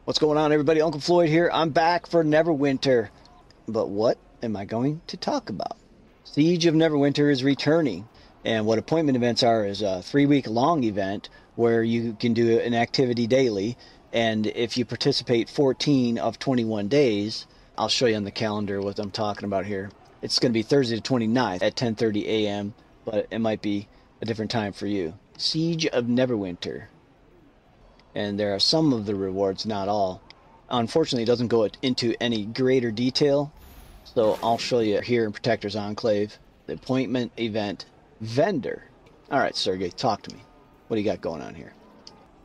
What's going on, everybody? Uncle Floyd here. I'm back for Neverwinter. But what am I going to talk about? Siege of Neverwinter is returning. And what appointment events are is a 3-week long event where you can do an activity daily. And if you participate 14 of 21 days, I'll show you on the calendar what I'm talking about here. It's going to be Thursday the 29th at 10:30 a.m., but it might be a different time for you. Siege of Neverwinter. And there are some of the rewards, not all. Unfortunately, it doesn't go into any greater detail, so I'll show you here in Protector's Enclave. The appointment event vendor. Alright, Sergey, talk to me. What do you got going on here?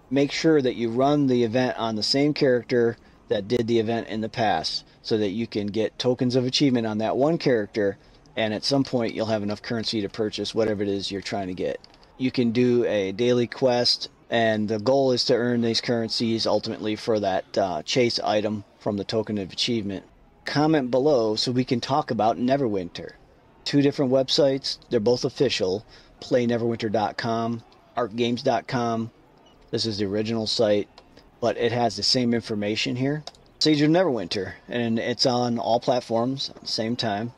Make sure that you run the event on the same character that did the event in the past, so that you can get tokens of achievement on that one character, and at some point you'll have enough currency to purchase whatever it is you're trying to get. You can do a daily quest, and the goal is to earn these currencies ultimately for that chase item from the token of achievement. Comment below so we can talk about Neverwinter. 2 different websites, they're both official. PlayNeverwinter.com, ArtGames.com. This is the original site, but it has the same information here. Siege of Neverwinter, and it's on all platforms at the same time.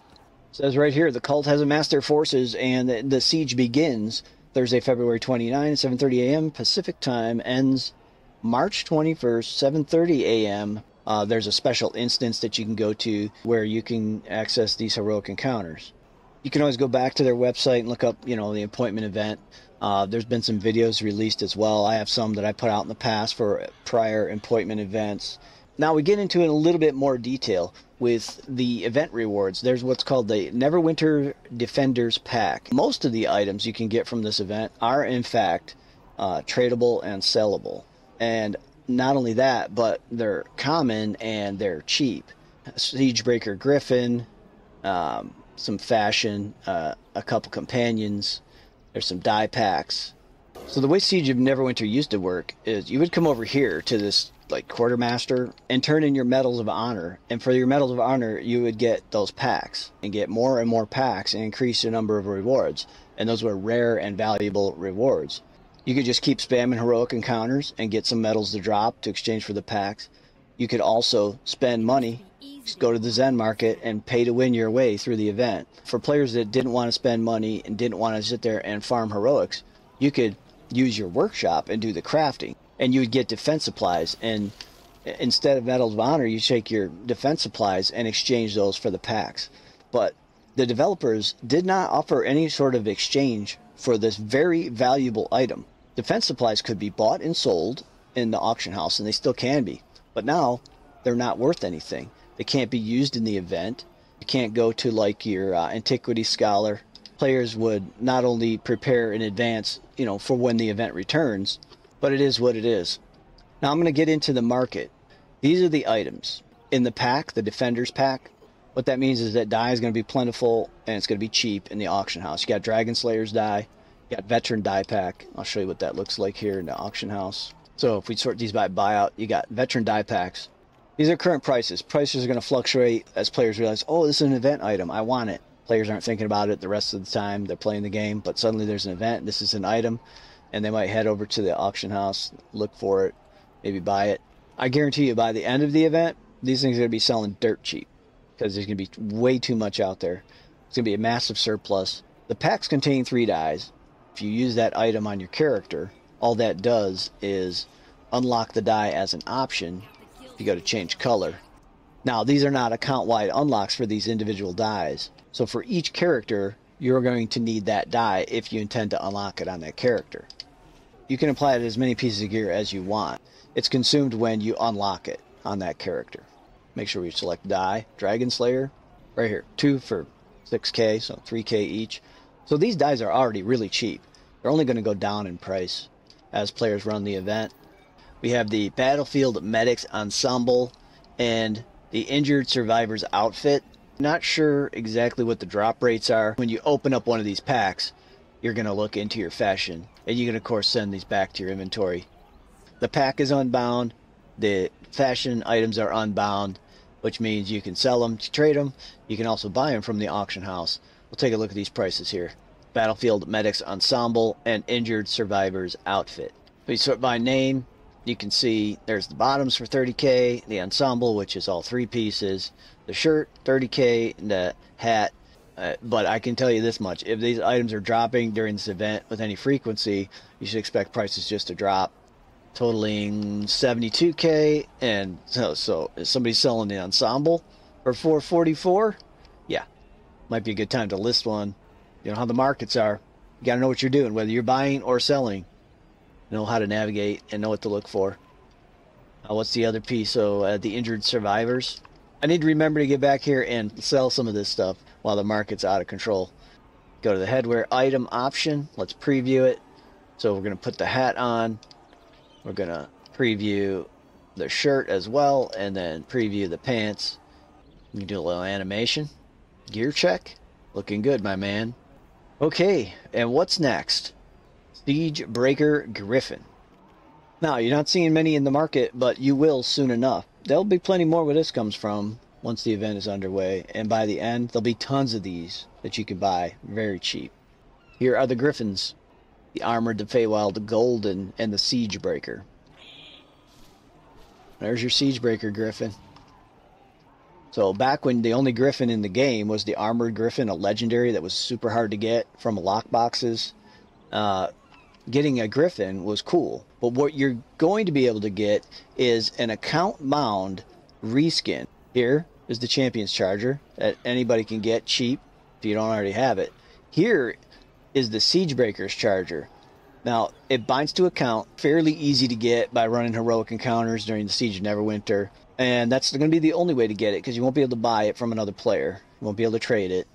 It says right here, the cult has amassed their forces and the siege begins Thursday, February 29, 7:30 a.m. Pacific Time, ends March 21st, 7:30 a.m. There's a special instance that you can go to where you can access these heroic encounters. You can always go back to their website and look up, the appointment event. There's been some videos released as well. I have some that I put out in the past for prior appointment events. Now we get into it in a little bit more detail with the event rewards. There's what's called the Neverwinter Defenders Pack. Most of the items you can get from this event are in fact tradable and sellable. And not only that, but they're common and they're cheap. Siegebreaker Griffin, some fashion, a couple companions, there's some die packs. So the way Siege of Neverwinter used to work is you would come over here to this quartermaster and turn in your medals of honor, and for your medals of honor you would get those packs and get more and more packs and increase the number of rewards, and those were rare and valuable rewards. You could just keep spamming heroic encounters and get some medals to drop to exchange for the packs. You could also spend money, just go to the Zen market and pay to win your way through the event. For players that didn't want to spend money and didn't want to sit there and farm heroics, you could use your workshop and do the crafting, and you would get defense supplies, and instead of medals of honor you take your defense supplies and exchange those for the packs. But the developers did not offer any sort of exchange for this very valuable item. Defense supplies could be bought and sold in the auction house, and they still can be, but now they're not worth anything. They can't be used in the event. You can't go to your antiquity scholar. Players would not only prepare in advance for when the event returns, but it is what it is. Now I'm going to get into the market. These are the items in the pack, the Defenders Pack. What that means is that die is going to be plentiful and it's going to be cheap in the auction house. You got Dragon Slayer's die, you got Veteran Die Pack. I'll show you what that looks like here in the auction house. So if we sort these by buyout, you got Veteran Die Packs. These are current prices. Prices are going to fluctuate as players realize, oh, this is an event item, I want it. Players aren't thinking about it the rest of the time. They're playing the game, but suddenly there's an event, this is an item, and they might head over to the auction house, look for it, maybe buy it. I guarantee you by the end of the event, these things are going to be selling dirt cheap because there's going to be way too much out there. It's going to be a massive surplus. The packs contain 3 dies. If you use that item on your character, all that does is unlock the die as an option if you go to change color. Now, these are not account-wide unlocks for these individual dies. So for each character, you're going to need that die if you intend to unlock it on that character. You can apply it as many pieces of gear as you want. It's consumed when you unlock it on that character. Make sure we select die, Dragon Slayer, right here, 2 for 6k, so 3k each. So these dies are already really cheap. They're only going to go down in price as players run the event. We have the Battlefield Medics Ensemble and the Injured Survivors Outfit. Not sure exactly what the drop rates are. When you open up one of these packs, you're going to look into your fashion, and you can of course send these back to your inventory. The pack is unbound, the fashion items are unbound, which means you can sell them, trade them. You can also buy them from the auction house. We'll take a look at these prices here. Battlefield Medics Ensemble and Injured Survivors Outfit. We sort by name. You can see there's the bottoms for 30k, the ensemble, which is all 3 pieces, the shirt 30k, and the hat. But I can tell you this much: if these items are dropping during this event with any frequency, you should expect prices just to drop, totaling 72k. And so if somebody's selling the ensemble for 444, yeah, might be a good time to list one. You know how the markets are. You got to know what you're doing, whether you're buying or selling. Know how to navigate and know what to look for. What's the other piece? So the injured survivors. I need to remember to get back here and sell some of this stuff while the market's out of control. Go to the headwear item option. Let's preview it. So we're going to put the hat on. We're going to preview the shirt as well, and then preview the pants. You can do a little animation. Gear check. Looking good, my man. Okay, and what's next? Siege Breaker Griffin. Now, you're not seeing many in the market, but you will soon enough. There'll be plenty more where this comes from once the event is underway, and by the end, there'll be tons of these that you can buy very cheap. Here are the Griffins: the Armored, the Feywild, the Golden, and the Siege Breaker. There's your Siege Breaker Griffin. So back when the only Griffin in the game was the Armored Griffin, a legendary that was super hard to get from lockboxes, getting a Griffin was cool. But what you're going to be able to get is an account-bound reskin. Here is the Champion's Charger that anybody can get cheap if you don't already have it. Here is the Siegebreaker's Charger. Now, it binds to account, fairly easy to get by running heroic encounters during the Siege of Neverwinter. And that's going to be the only way to get it, because you won't be able to buy it from another player. You won't be able to trade it.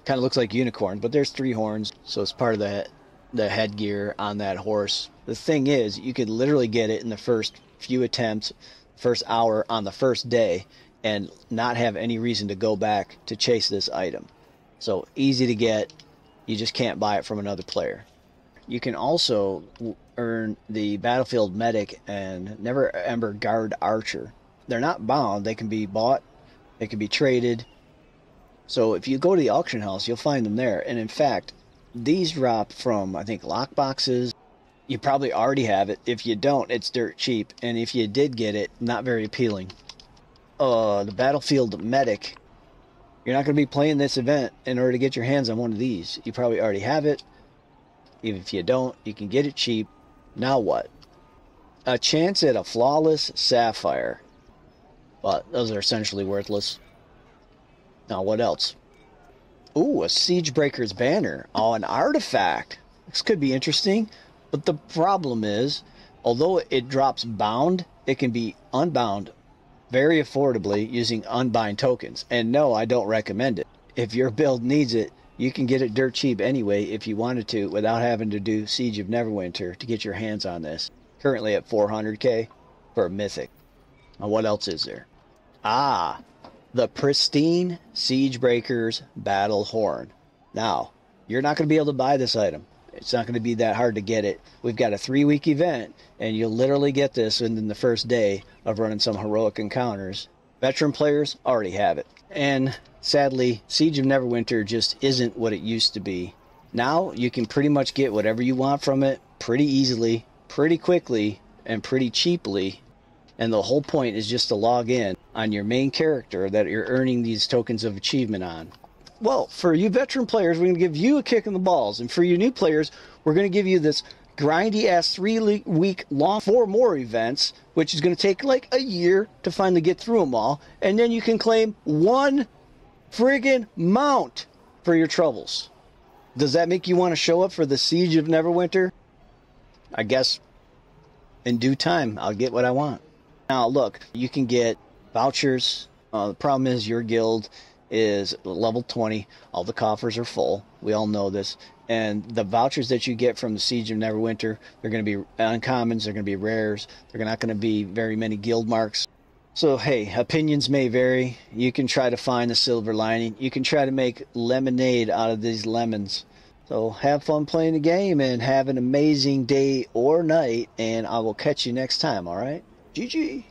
Kind of looks like unicorn, but there's 3 horns, so it's part of the headgear on that horse. The thing is, you could literally get it in the first few attempts, first hour on the first day, and not have any reason to go back to chase this item. So easy to get, you just can't buy it from another player. You can also earn the Battlefield Medic and Neverember Guard Archer. They're not bound, they can be bought, they can be traded. So if you go to the auction house, you'll find them there. And in fact, these drop from, I think, lockboxes. You probably already have it. If you don't, it's dirt cheap. And if you did get it, not very appealing. The Battlefield Medic. You're not going to be playing this event in order to get your hands on one of these. You probably already have it. Even if you don't, you can get it cheap. Now what? A chance at a flawless sapphire. But those are essentially worthless. Now what else? Ooh, a Siegebreaker's banner. Oh, an artifact. This could be interesting. But the problem is, although it drops bound, it can be unbound very affordably using unbind tokens. And no, I don't recommend it. If your build needs it, you can get it dirt cheap anyway if you wanted to, without having to do Siege of Neverwinter to get your hands on this. Currently at 400k for a mythic. Now what else is there? Ah, the pristine Siegebreaker's Battle Horn. Now, you're not going to be able to buy this item. It's not going to be that hard to get it. We've got a 3-week event, and you'll literally get this within the first day of running some heroic encounters. Veteran players already have it. And sadly, Siege of Neverwinter just isn't what it used to be. Now, you can pretty much get whatever you want from it pretty easily, pretty quickly, and pretty cheaply. And the whole point is just to log in on your main character that you're earning these tokens of achievement on. Well, for you veteran players, we're going to give you a kick in the balls. And for you new players, we're going to give you this grindy-ass 3-week long 4 more events, which is going to take like a year to finally get through them all. And then you can claim 1 friggin' mount for your troubles. Does that make you want to show up for the Siege of Neverwinter? I guess in due time, I'll get what I want. Now, look, you can get vouchers. The problem is your guild is level 20. All the coffers are full. We all know this. And the vouchers that you get from the Siege of Neverwinter, they're going to be uncommons, they're going to be rares, they're not going to be very many guild marks. So, hey, opinions may vary. You can try to find the silver lining. You can try to make lemonade out of these lemons. So have fun playing the game and have an amazing day or night, and I will catch you next time, all right? GG.